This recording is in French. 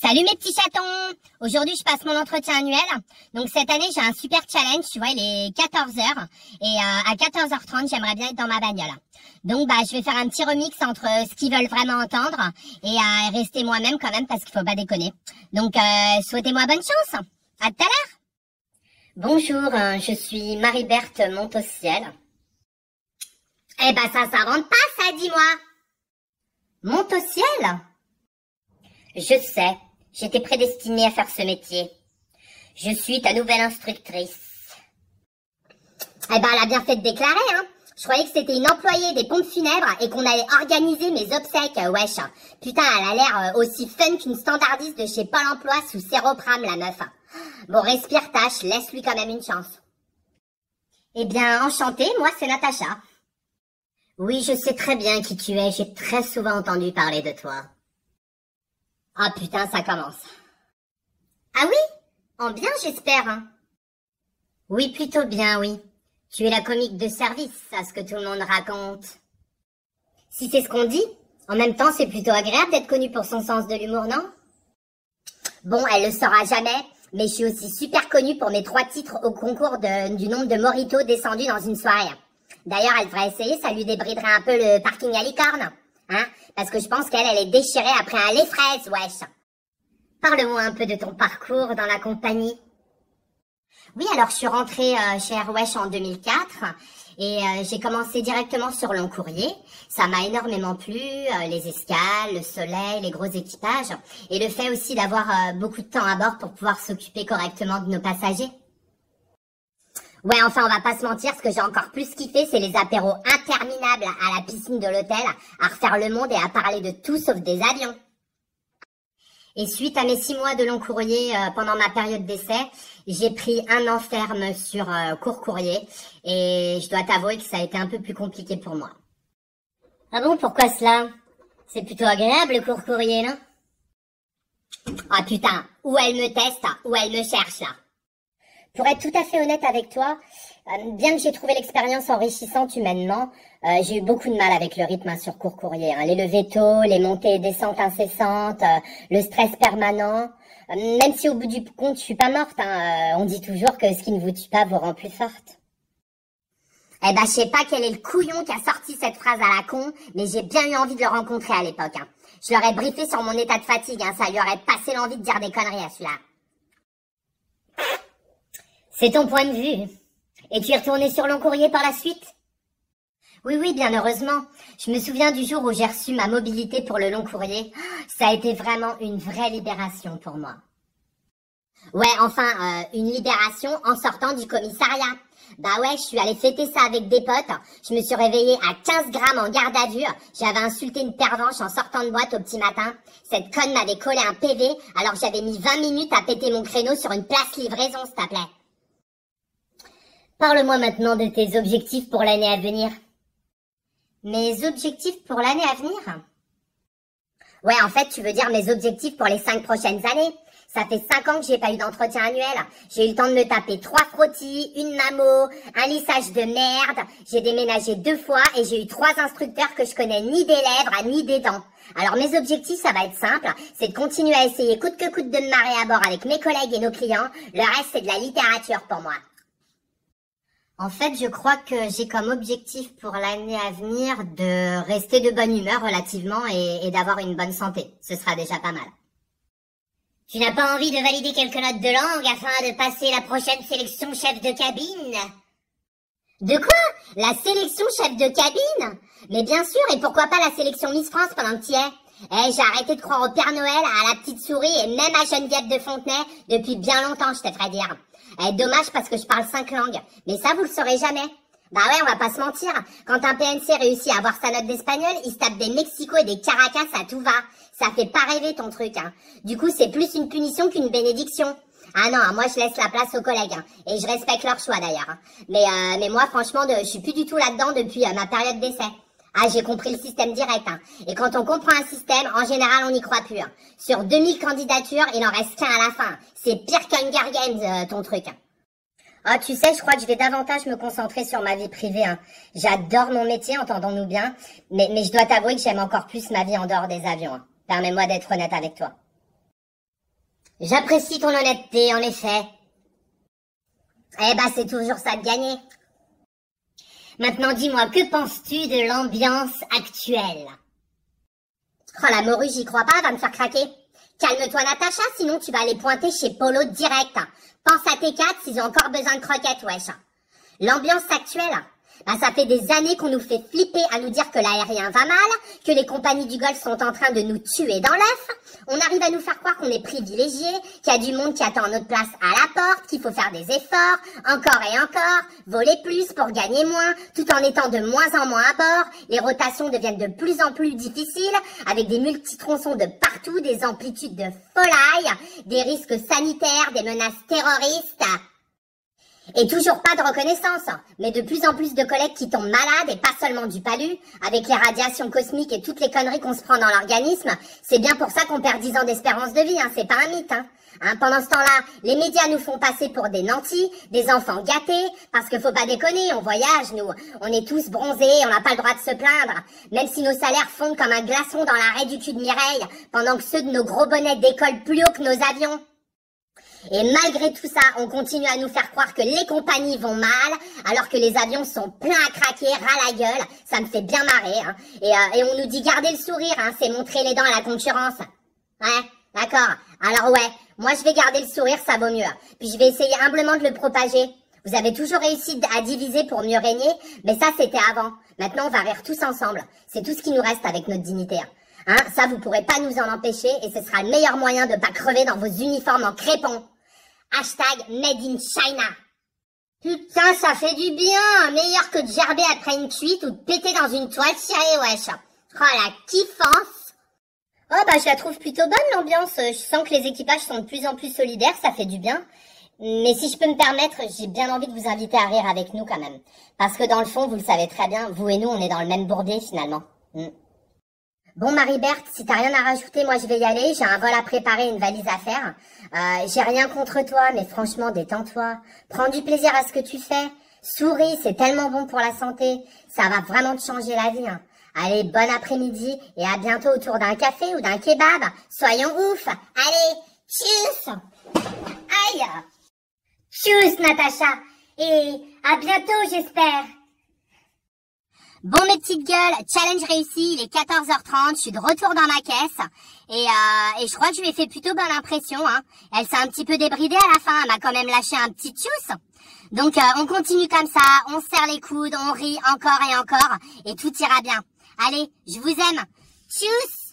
Salut mes petits chatons! Aujourd'hui, je passe mon entretien annuel. Donc cette année, j'ai un super challenge, tu vois, il est 14 heures. Et à 14h30, j'aimerais bien être dans ma bagnole. Donc je vais faire un petit remix entre ce qu'ils veulent vraiment entendre et rester moi-même quand même parce qu'il faut pas déconner. Donc souhaitez-moi bonne chance. À tout à l'heure. Bonjour, je suis Marie-Berthe Montauciel. Eh ben ça s'invente pas ça, dis-moi. Montauciel? Je sais. J'étais prédestinée à faire ce métier. Je suis ta nouvelle instructrice. Eh ben, elle a bien fait de déclarer, hein. Je croyais que c'était une employée des pompes funèbres et qu'on allait organiser mes obsèques, wesh. Putain, elle a l'air aussi fun qu'une standardiste de chez Pôle emploi sous Séropram, la meuf. Bon, respire tâche, laisse-lui quand même une chance. Eh bien, enchantée, moi c'est Natacha. Oui, je sais très bien qui tu es, j'ai très souvent entendu parler de toi. Ah putain, ça commence. Ah oui? En bien, j'espère. Hein. Oui, plutôt bien, oui. Tu es la comique de service, à ce que tout le monde raconte. Si c'est ce qu'on dit, en même temps, c'est plutôt agréable d'être connue pour son sens de l'humour, non? Bon, elle le saura jamais, mais je suis aussi super connue pour mes 3 titres au concours du nombre de mojitos descendus dans une soirée. D'ailleurs, elle devrait essayer, ça lui débriderait un peu le parking à licorne. Hein? Parce que je pense qu'elle est déchirée après un lait fraise, wesh. Parle-moi un peu de ton parcours dans la compagnie. Oui, alors je suis rentrée chez Air Wesh en 2004 et j'ai commencé directement sur long courrier. Ça m'a énormément plu, les escales, le soleil, les gros équipages et le fait aussi d'avoir beaucoup de temps à bord pour pouvoir s'occuper correctement de nos passagers. Ouais, enfin, on va pas se mentir, ce que j'ai encore plus kiffé, c'est les apéros interminables à la piscine de l'hôtel, à refaire le monde et à parler de tout sauf des avions. Et suite à mes 6 mois de long courrier pendant ma période d'essai, j'ai pris un an ferme sur court courrier et je dois t'avouer que ça a été un peu plus compliqué pour moi. Ah bon, pourquoi cela? C'est plutôt agréable le court courrier, non? Ah putain, où elle me teste, où elle me cherche là. Pour être tout à fait honnête avec toi, bien que j'ai trouvé l'expérience enrichissante humainement, j'ai eu beaucoup de mal avec le rythme sur court courrier. Les levées tôt, les montées et descentes incessantes, le stress permanent. Même si au bout du compte, je suis pas morte. On dit toujours que ce qui ne vous tue pas vous rend plus forte. Eh ben, je sais pas quel est le couillon qui a sorti cette phrase à la con, mais j'ai bien eu envie de le rencontrer à l'époque. Je l'aurais briefé sur mon état de fatigue, ça lui aurait passé l'envie de dire des conneries à celui-là. C'est ton point de vue. Et tu es retourné sur long courrier par la suite? Oui, bien heureusement. Je me souviens du jour où j'ai reçu ma mobilité pour le long courrier. Ça a été vraiment une vraie libération pour moi. Ouais, enfin, une libération en sortant du commissariat. Bah ouais, je suis allée fêter ça avec des potes. Je me suis réveillée à 15 grammes en garde à vue. J'avais insulté une pervenche en sortant de boîte au petit matin. Cette conne m'avait collé un PV alors que j'avais mis 20 minutes à péter mon créneau sur une place livraison, s'il te plaît. Parle-moi maintenant de tes objectifs pour l'année à venir. Mes objectifs pour l'année à venir? Ouais, en fait, tu veux dire mes objectifs pour les 5 prochaines années. Ça fait 5 ans que j'ai pas eu d'entretien annuel. J'ai eu le temps de me taper 3 frottis, une mammo, un lissage de merde. J'ai déménagé 2 fois et j'ai eu 3 instructeurs que je connais ni des lèvres, ni des dents. Alors mes objectifs, ça va être simple. C'est de continuer à essayer coûte que coûte de me marrer à bord avec mes collègues et nos clients. Le reste, c'est de la littérature pour moi. En fait, je crois que j'ai comme objectif pour l'année à venir de rester de bonne humeur relativement et d'avoir une bonne santé. Ce sera déjà pas mal. Tu n'as pas envie de valider quelques notes de langue afin de passer la prochaine sélection chef de cabine? De quoi? La sélection chef de cabine? Mais bien sûr, et pourquoi pas la sélection Miss France pendant que tu y es? J'ai arrêté de croire au Père Noël, à la petite souris et même à Geneviève de Fontenay depuis bien longtemps, je te ferais dire. Dommage parce que je parle 5 langues. Mais ça, vous le saurez jamais. Bah ouais, on va pas se mentir. Quand un PNC réussit à avoir sa note d'espagnol, il se tape des Mexico et des Caracas à tout va. Ça fait pas rêver ton truc. Du coup, c'est plus une punition qu'une bénédiction. Ah non, moi je laisse la place aux collègues. Et je respecte leur choix d'ailleurs. Mais moi, franchement, je suis plus du tout là-dedans depuis ma période d'essai. Ah, j'ai compris le système direct. Et quand on comprend un système, en général, on n'y croit plus. Sur 2000 candidatures, il en reste qu'un à la fin. C'est pire qu'Hunger Games, ton truc. Ah, tu sais, je crois que je vais davantage me concentrer sur ma vie privée. J'adore mon métier, entendons-nous bien. Mais je dois t'avouer que j'aime encore plus ma vie en dehors des avions. Permets-moi d'être honnête avec toi. J'apprécie ton honnêteté, en effet. Eh ben, c'est toujours ça de gagner. Maintenant, dis-moi, que penses-tu de l'ambiance actuelle? Oh, la morue, j'y crois pas, elle va me faire craquer. Calme-toi, Natacha, sinon tu vas aller pointer chez Polo direct. Pense à tes cats s'ils ont encore besoin de croquettes, wesh. L'ambiance actuelle, bah, ça fait des années qu'on nous fait flipper à nous dire que l'aérien va mal, que les compagnies du Golfe sont en train de nous tuer dans l'œuf. On arrive à nous faire croire qu'on est privilégiés, qu'il y a du monde qui attend notre place à la porte, qu'il faut faire des efforts, encore et encore, voler plus pour gagner moins, tout en étant de moins en moins à bord. Les rotations deviennent de plus en plus difficiles, avec des multitronçons de partout, des amplitudes de folie, des risques sanitaires, des menaces terroristes. Et toujours pas de reconnaissance, mais de plus en plus de collègues qui tombent malades et pas seulement du palu, avec les radiations cosmiques et toutes les conneries qu'on se prend dans l'organisme. C'est bien pour ça qu'on perd 10 ans d'espérance de vie, c'est pas un mythe. Pendant ce temps-là, les médias nous font passer pour des nantis, des enfants gâtés, parce que faut pas déconner, on voyage, nous. On est tous bronzés, on n'a pas le droit de se plaindre. Même si nos salaires fondent comme un glaçon dans la raie du cul de Mireille, pendant que ceux de nos gros bonnets décollent plus haut que nos avions. Et malgré tout ça, on continue à nous faire croire que les compagnies vont mal, alors que les avions sont pleins à craquer, ras la gueule. Ça me fait bien marrer. Et on nous dit garder le sourire, c'est montrer les dents à la concurrence. Ouais, d'accord. Alors ouais, moi je vais garder le sourire, ça vaut mieux. Puis je vais essayer humblement de le propager. Vous avez toujours réussi à diviser pour mieux régner, mais ça c'était avant. Maintenant on va rire tous ensemble. C'est tout ce qui nous reste avec notre dignité. Ça, vous pourrez pas nous en empêcher et ce sera le meilleur moyen de pas crever dans vos uniformes en crépon. Hashtag Made in China. Putain, ça fait du bien. Meilleur que de gerber après une cuite ou de péter dans une toile cirée, wesh. Oh, la kiffance. Oh, bah, je la trouve plutôt bonne, l'ambiance. Je sens que les équipages sont de plus en plus solidaires, ça fait du bien. Mais si je peux me permettre, j'ai bien envie de vous inviter à rire avec nous quand même. Parce que dans le fond, vous le savez très bien, vous et nous, on est dans le même bourbier finalement. Bon Marie-Berthe, si t'as rien à rajouter, moi je vais y aller, j'ai un vol à préparer, une valise à faire. J'ai rien contre toi, mais franchement détends-toi. Prends du plaisir à ce que tu fais. Souris, c'est tellement bon pour la santé. Ça va vraiment te changer la vie. Allez, bon après-midi et à bientôt autour d'un café ou d'un kebab. Soyons ouf. Allez, tchuss. Aïe. Tchuss Natacha. Et à bientôt j'espère. Bon mes petites gueules, challenge réussi, il est 14h30, je suis de retour dans ma caisse et je crois que je lui ai fait plutôt bonne impression. Elle s'est un petit peu débridée à la fin, elle m'a quand même lâché un petit tchuss. Donc on continue comme ça, on se serre les coudes, on rit encore et encore et tout ira bien. Allez, je vous aime. Tchuss.